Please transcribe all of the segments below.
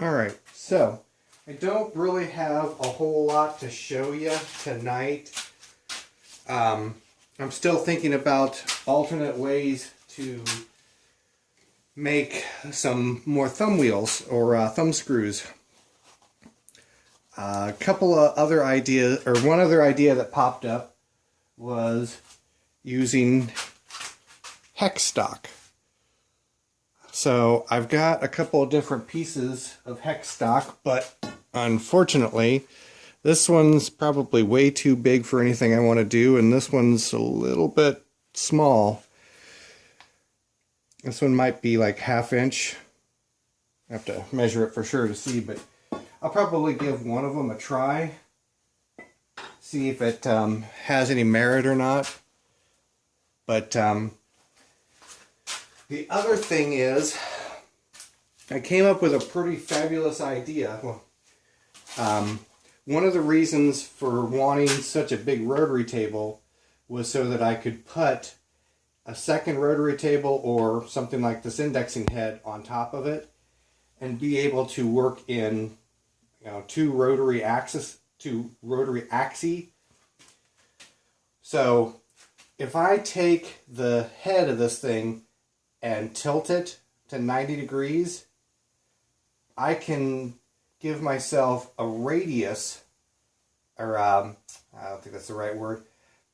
Alright, so I don't really have a whole lot to show you tonight. I'm still thinking about alternate ways to make some more thumb wheels or thumb screws. A couple of other ideas, or one other idea that popped up was using hex stock. So I've got a couple of different pieces of hex stock, but unfortunately this one's probably way too big for anything I want to do, and this one's a little bit small. This one might be like 1/2 inch. I have to measure it for sure to see, but I'll probably give one of them a try, see if it has any merit or not. But the other thing is, I came up with a pretty fabulous idea. One of the reasons for wanting such a big rotary table was so that I could put a second rotary table or something like this indexing head on top of it and be able to work in, two rotary axes. So if I take the head of this thing and tilt it to 90 degrees, I can give myself a radius, or I don't think that's the right word.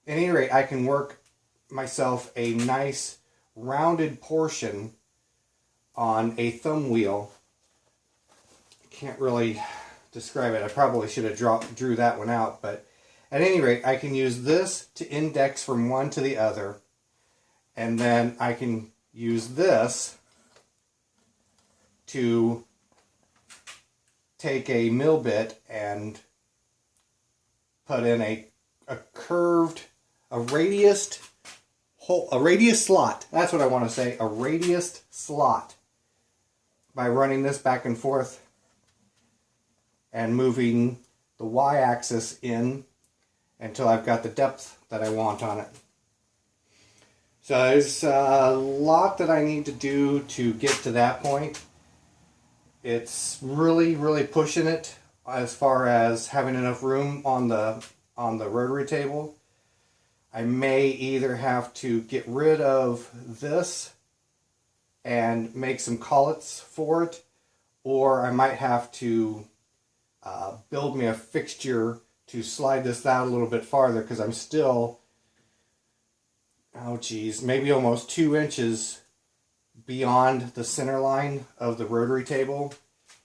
At any rate, I can work myself a nice rounded portion on a thumb wheel. Can't really describe it. I probably should have drew that one out, but at any rate, I can use this to index from one to the other, and then I can use this to take a mill bit and put in a radius slot. That's what I want to say, a radius slot, by running this back and forth and moving the y-axis in until I've got the depth that I want on it. So there's a lot that I need to do to get to that point. It's really, really pushing it as far as having enough room on the rotary table. I may either have to get rid of this and make some collets for it, or I might have to build me a fixture to slide this out a little bit farther, because I'm still, maybe almost 2 inches beyond the center line of the rotary table.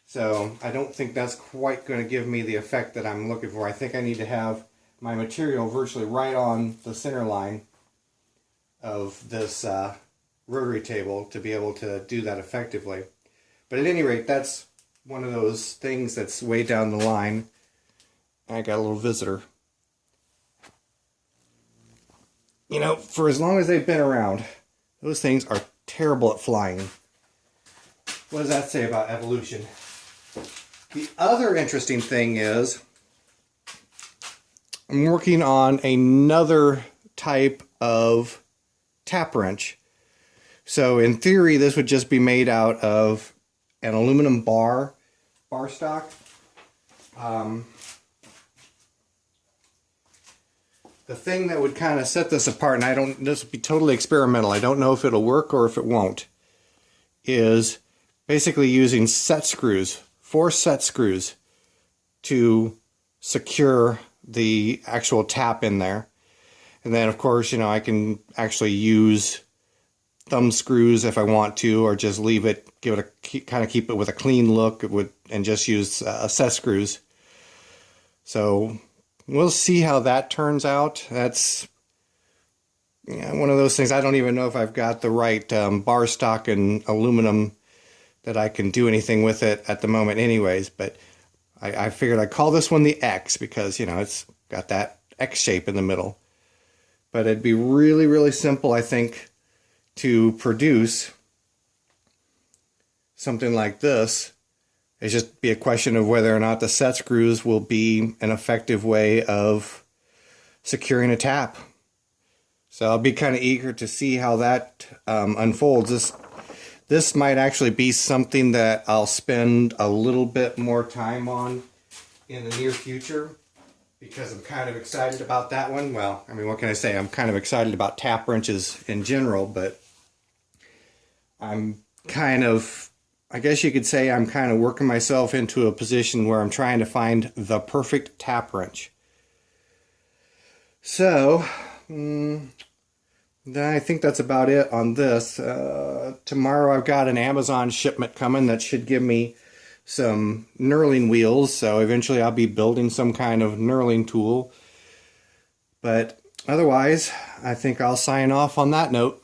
So I don't think that's quite going to give me the effect that I'm looking for. I think I need to have my material virtually right on the center line of this rotary table to be able to do that effectively. But at any rate, that's one of those things that's way down the line. I got a little visitor. For as long as they've been around, those things are terrible at flying. What does that say about evolution? The other interesting thing is, I'm working on another type of tap wrench. So in theory, this would just be made out of an aluminum bar stock. The thing that would kind of set this apart, and this would be totally experimental, I don't know if it'll work or if it won't, is basically using set screws, 4 set screws, to secure the actual tap in there. And then of course, I can actually use thumb screws if I want to, or just leave it, keep it with a clean look, and just use set screws. So we'll see how that turns out. That's one of those things. I don't even know if I've got the right bar stock and aluminum that I can do anything with it at the moment anyways, but I figured I'd call this one the X because, it's got that X shape in the middle. But it'd be really, really simple, I think, to produce something like this. It's just be a question of whether or not the set screws will be an effective way of securing a tap. So I'll be kind of eager to see how that unfolds. This might actually be something that I'll spend a little bit more time on in the near future, because I'm kind of excited about that one. Well, I mean, what can I say? I'm kind of excited about tap wrenches in general, but I'm kind of, I guess you could say I'm kind of working myself into a position where I'm trying to find the perfect tap wrench. So, I think that's about it on this. Tomorrow I've got an Amazon shipment coming that should give me some knurling wheels, so eventually I'll be building some kind of knurling tool. But otherwise, I think I'll sign off on that note.